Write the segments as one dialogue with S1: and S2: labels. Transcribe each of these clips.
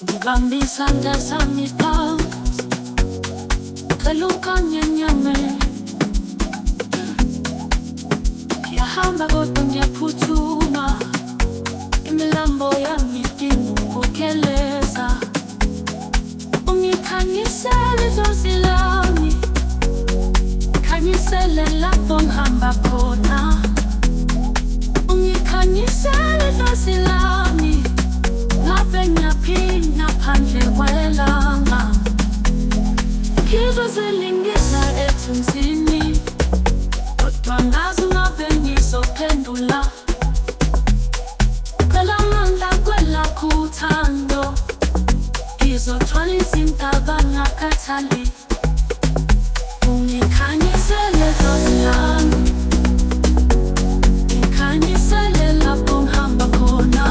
S1: ngibambe isandla sami phansi, cela ukanyanyame. Ngiyahamba kodwa ngiyaphuthuma, imilambo yami idinga ukugeleza. Ungikhanyisele idlozi lami, khanyisele lapho ngihamba khona. Ungikhanyisele idlozi lami, ngabe ngiyaphinda phandle kwelanga. Ngizwa zilingisa ethunzini, kodwa ngazi ngabe ngizophendula. Kwela mandla kwelakho uthando, ngizothwala izintaba ngakhathali. Ungikhanyisele idlozi lami, ngikhanyisele lapho ngihamba khona.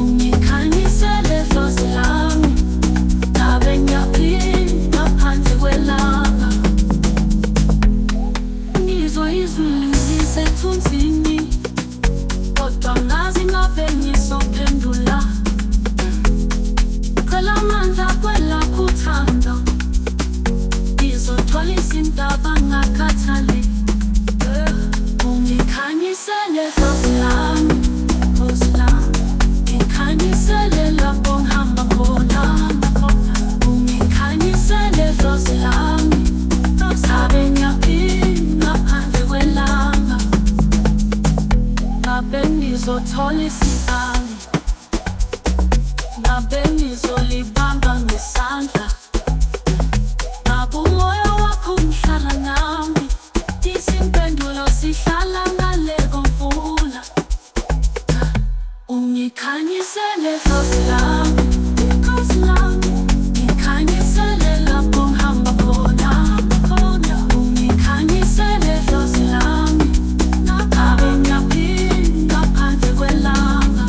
S1: Ungikhanyisele idlozi lami, ngabe ngiyaphinda phandle kwelanga. Ngizwa izwi lisethunzini, kodwa ngazi ngabe ngizophendula. Cela amandla kwelakho uthando, ngizothwala izintaba ngakhathali. Ungikhanyisele idlozi lami, idlozi lami, ngikhanyisele lapho ngihamba khona. Ungikhanyisele idlozi lami, ngabe ngiyaphinda phandle kwelanga. Ngabe ngizothola isibani, ngabe ngizolibamba ngesandla. Ngabe umoya wakho uhlala nami, izimpendulo zihlala ngale komfula. Ungikhanyisele idlozi lami, idlozi lami, ngikhanyisele lapho ngihamba khona. Ungikhanyisele idlozi lami, ngabe ngiyaphinda phandle kwelanga.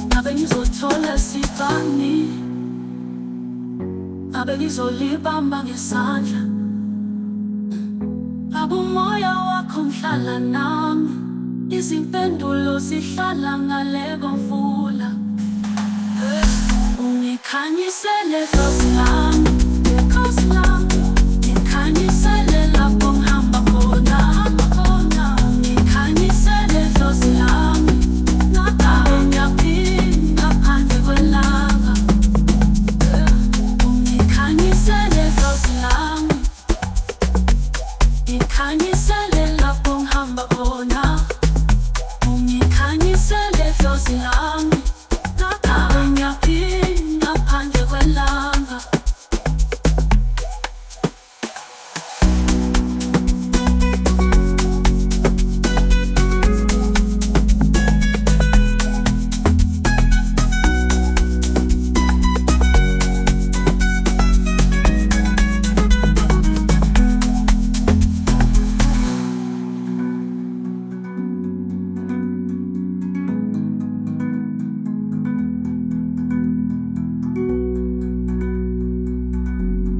S1: Ngabe ngizothola isibani, ngabe ngizolibamba ngesandla. Ngabe umoya wakho uhlala nami, izimpendulo zihlala ngale komfula. Ungikhanyisele idlozi lami.